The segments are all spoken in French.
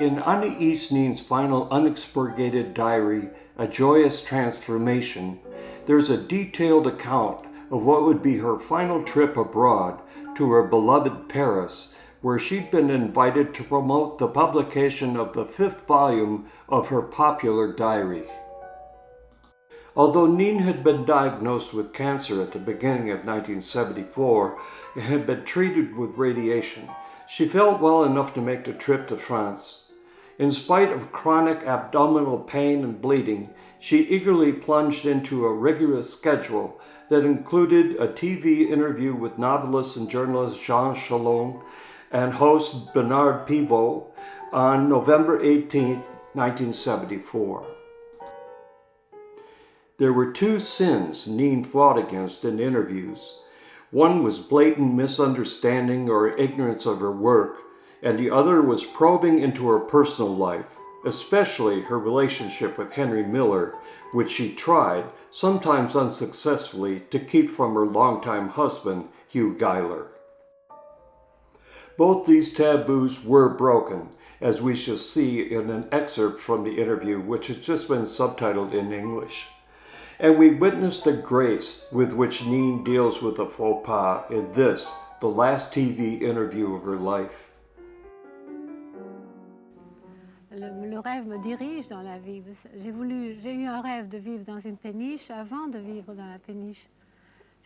In Annie Eastneen's final unexpurgated diary, A Joyous Transformation, there's a detailed account of what would be her final trip abroad to her beloved Paris, where she'd been invited to promote the publication of the 5th volume of her popular diary. Although Neen had been diagnosed with cancer at the beginning of 1974 and had been treated with radiation, she felt well enough to make the trip to France. In spite of chronic abdominal pain and bleeding, she eagerly plunged into a rigorous schedule that included a TV interview with novelist and journalist Jean Chalon and host Bernard Pivot on November 18, 1974. There were two sins Neen fought against in interviews. One was blatant misunderstanding or ignorance of her work, and the other was probing into her personal life, especially her relationship with Henry Miller, which she tried, sometimes unsuccessfully, to keep from her longtime husband, Hugh Geiler. Both these taboos were broken, as we shall see in an excerpt from the interview, which has just been subtitled in English. And we witness the grace with which Neen deals with a faux pas in this, the last TV interview of her life. Le rêve me dirige dans la vie. J'ai eu un rêve de vivre dans une péniche avant de vivre dans la péniche.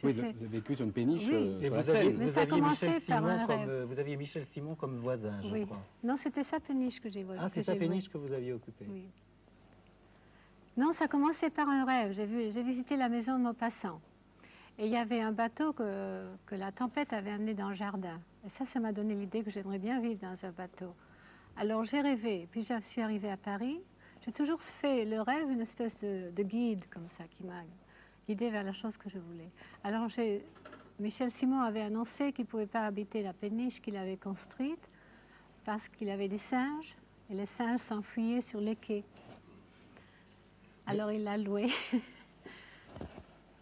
Oui, vous avez vécu sur une péniche oui. sur la Seine. Mais ça a commencé par un rêve. Vous aviez Michel Simon comme voisin, je crois. Non, c'était sa péniche que j'ai voisée. Ah, c'est sa péniche que vous aviez occupée. Oui. Non, ça a commencé par un rêve. J'ai visité la maison de Maupassant. Et il y avait un bateau que la tempête avait amené dans le jardin. Et ça m'a donné l'idée que j'aimerais bien vivre dans un bateau. Alors j'ai rêvé, puis je suis arrivée à Paris. J'ai toujours fait le rêve, une espèce de guide comme ça, qui m'a guidée vers la chose que je voulais. Alors Michel Simon avait annoncé qu'il ne pouvait pas habiter la péniche qu'il avait construite parce qu'il avait des singes, et les singes s'enfuyaient sur les quais. Alors il l'a loué.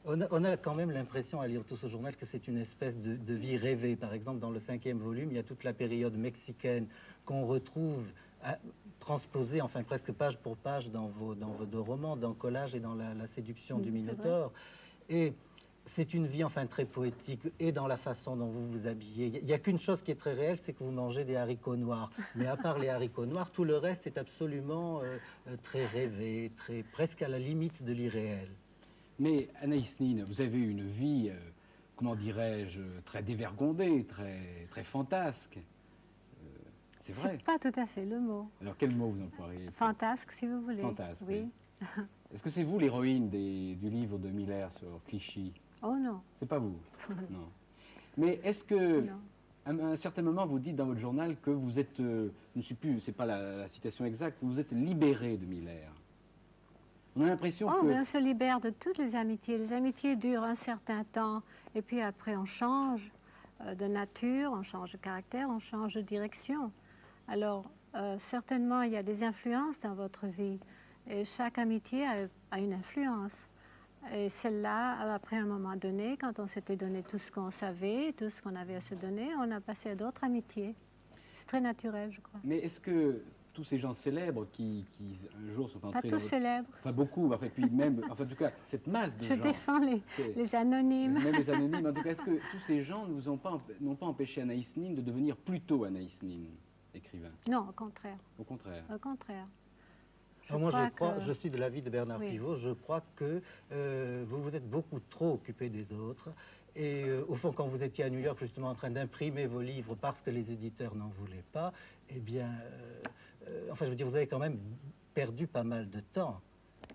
On a quand même l'impression à lire tout ce journal que c'est une espèce de vie rêvée. Par exemple, dans le 5e volume, il y a toute la période mexicaine qu'on retrouve transposée, enfin presque page pour page, dans vos deux romans, dans Collage et dans la séduction du Minotaure. Et c'est une vie enfin très poétique, et dans la façon dont vous vous habillez. Il n'y a qu'une chose qui est très réelle, c'est que vous mangez des haricots noirs. Mais à part les haricots noirs, tout le reste est absolument très rêvé, presque à la limite de l'irréel. Mais Anaïs Nin, vous avez une vie, comment dirais-je, très dévergondée, très fantasque. C'est vrai. C'est pas tout à fait le mot. Alors quel mot vous employez? Fantasque, si vous voulez. Fantasque, oui. Est-ce que c'est vous l'héroïne du livre de Miller sur Clichy? Oh non. C'est pas vous? Non. Mais est-ce que, à un certain moment, vous dites dans votre journal que vous êtes, je ne sais plus, c'est pas la citation exacte, vous êtes libéré de Miller? On a l'impression que... On se libère de toutes les amitiés. Les amitiés durent un certain temps, et puis après on change de nature, on change de caractère, on change de direction. Alors, certainement, il y a des influences dans votre vie, et chaque amitié a une influence. Et celle-là, après un moment donné, quand on s'était donné tout ce qu'on savait, tout ce qu'on avait à se donner, on a passé à d'autres amitiés. C'est très naturel, je crois. Mais est-ce que tous ces gens célèbres qui un jour sont entrés... Pas tous célèbres. Enfin, beaucoup, enfin, puis même, enfin, en tout cas, cette masse de gens... Je défends les anonymes. Même les anonymes. En tout cas, est-ce que tous ces gens n'ont pas empêché Anaïs Nin de devenir plutôt Anaïs Nin, écrivain? Non, au contraire. Au contraire. Au contraire. Je suis de l'avis de Bernard Pivot. Je crois que vous vous êtes beaucoup trop occupé des autres. Et au fond, quand vous étiez à New York, justement, en train d'imprimer vos livres parce que les éditeurs n'en voulaient pas, eh bien, enfin, je veux dire, vous avez quand même perdu pas mal de temps.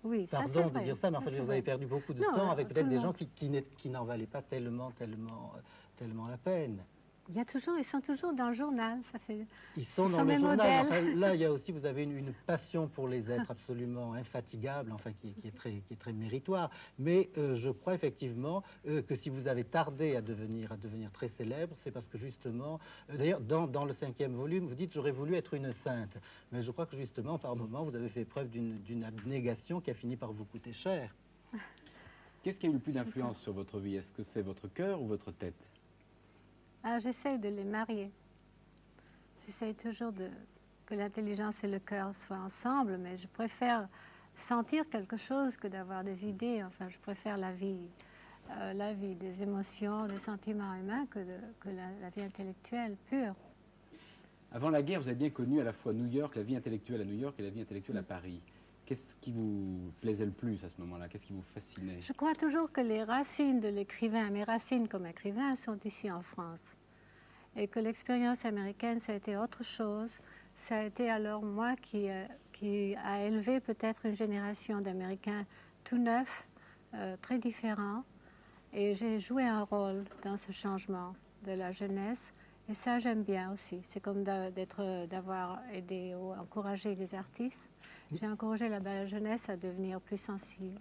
Oui, pardon de dire ça, mais enfin, vous avez perdu beaucoup de temps avec peut-être des gens qui n'en valaient pas tellement la peine. Ils sont toujours dans le journal, ça fait... Ils sont dans le journal. Enfin, là, il y a aussi, vous avez une passion pour les êtres absolument infatigables, enfin, qui est très méritoire. Mais je crois effectivement que si vous avez tardé à devenir très célèbre, c'est parce que justement, d'ailleurs, dans le 5e volume, vous dites « j'aurais voulu être une sainte ». Mais je crois que justement, par moments, vous avez fait preuve d'une abnégation qui a fini par vous coûter cher. Qu'est-ce qui a eu le plus d'influence sur votre vie? Est-ce que c'est votre cœur ou votre tête? J'essaye de les marier. J'essaye toujours que l'intelligence et le cœur soient ensemble, mais je préfère sentir quelque chose que d'avoir des idées. Enfin, je préfère la vie des émotions, des sentiments humains que la vie intellectuelle pure. Avant la guerre, vous avez bien connu à la fois New York, la vie intellectuelle à New York et la vie intellectuelle à Paris. Qu'est-ce qui vous plaisait le plus à ce moment-là? Qu'est-ce qui vous fascinait? Je crois toujours que les racines de l'écrivain, mes racines comme écrivain, sont ici en France. Et que l'expérience américaine, ça a été autre chose. Ça a été alors moi qui a élevé peut-être une génération d'Américains tout neufs, très différents. Et j'ai joué un rôle dans ce changement de la jeunesse. Et ça, j'aime bien aussi. C'est comme d'avoir aidé ou encouragé les artistes. J'ai encouragé la jeunesse à devenir plus sensible.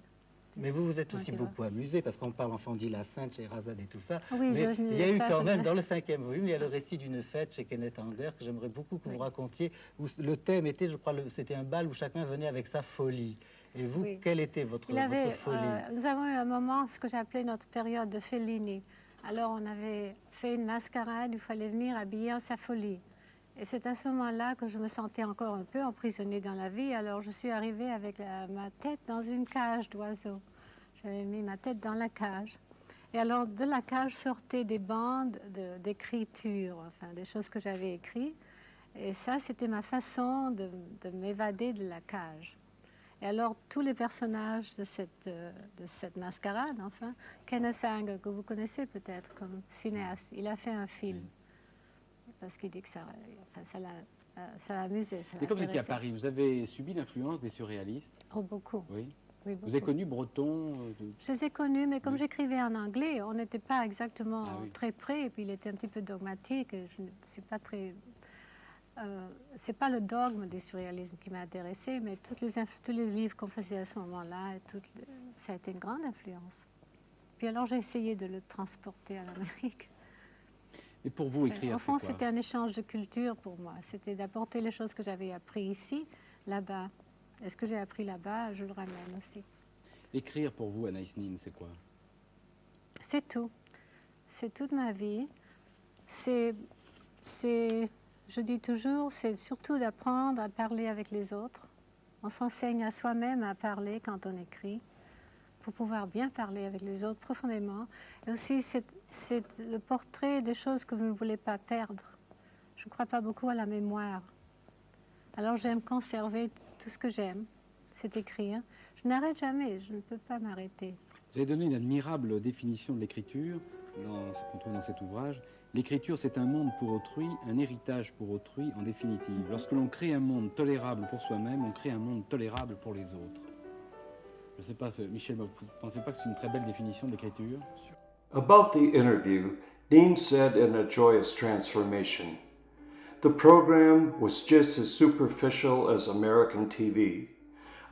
Mais vous vous êtes aussi beaucoup amusé, parce qu'on parle enfant dit la Sainte chez Razad et tout ça. Oui, mais il y a eu quand même, dans le 5e volume, il y a le récit d'une fête chez Kenneth Anger que j'aimerais beaucoup que vous racontiez. Où le thème était, je crois, c'était un bal où chacun venait avec sa folie. Et vous, quelle était votre folie? Nous avons eu un moment, ce que j'appelais notre période de Fellini. Alors on avait fait une mascarade, il fallait venir habillé en sa folie. Et c'est à ce moment-là que je me sentais encore un peu emprisonnée dans la vie. Alors je suis arrivée avec ma tête dans une cage d'oiseaux. J'avais mis ma tête dans la cage. Et alors de la cage sortaient des bandes d'écriture, enfin des choses que j'avais écrites. Et ça, c'était ma façon de m'évader de la cage. Et alors, tous les personnages de cette mascarade, enfin, Kenneth Anger, que vous connaissez peut-être comme cinéaste, il a fait un film. Parce qu'il dit que ça l'a amusé. Mais comme vous étiez à Paris, vous avez subi l'influence des surréalistes? Oh, beaucoup. Oui. Oui, beaucoup. Vous avez connu Breton? Je les ai connus, mais comme j'écrivais en anglais, on n'était pas exactement très près, et puis il était un petit peu dogmatique. Je ne suis pas très... c'est pas le dogme du surréalisme qui m'a intéressée, mais tous les livres qu'on faisait à ce moment-là, ça a été une grande influence. Puis alors j'ai essayé de le transporter à l'Amérique. Et pour vous, écrire, au fond, c'était un échange de culture pour moi. C'était d'apporter les choses que j'avais apprises ici, là-bas. Et ce que j'ai appris là-bas, je le ramène aussi. Écrire pour vous, Anaïs Nin, c'est quoi? C'est tout. C'est toute ma vie. Je dis toujours, c'est surtout d'apprendre à parler avec les autres. On s'enseigne à soi-même à parler quand on écrit, pour pouvoir bien parler avec les autres profondément. Et aussi, c'est le portrait des choses que vous ne voulez pas perdre. Je ne crois pas beaucoup à la mémoire. Alors j'aime conserver tout ce que j'aime, c'est écrire. Je n'arrête jamais, je ne peux pas m'arrêter. Vous avez donné une admirable définition de l'écriture, qu'on trouve dans cet ouvrage. L'écriture, c'est un monde pour autrui, un héritage pour autrui, en définitive. Lorsque l'on crée un monde tolérable pour soi-même, on crée un monde tolérable pour les autres. Je ne sais pas, Michel, vous ne pensez pas que c'est une très belle définition de l'écriture? About the interview, Nin said in A Joyous Transformation, "The program was just as superficial as American TV.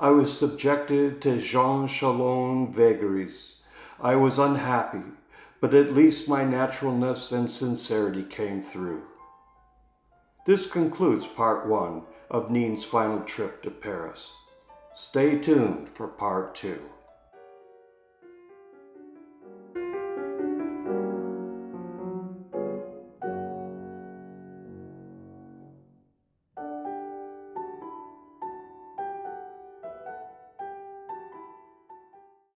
I was subjected to Jean Chalon vagaries. I was unhappy, but at least my naturalness and sincerity came through." This concludes part 1 of Nin's final trip to Paris. Stay tuned for part 2.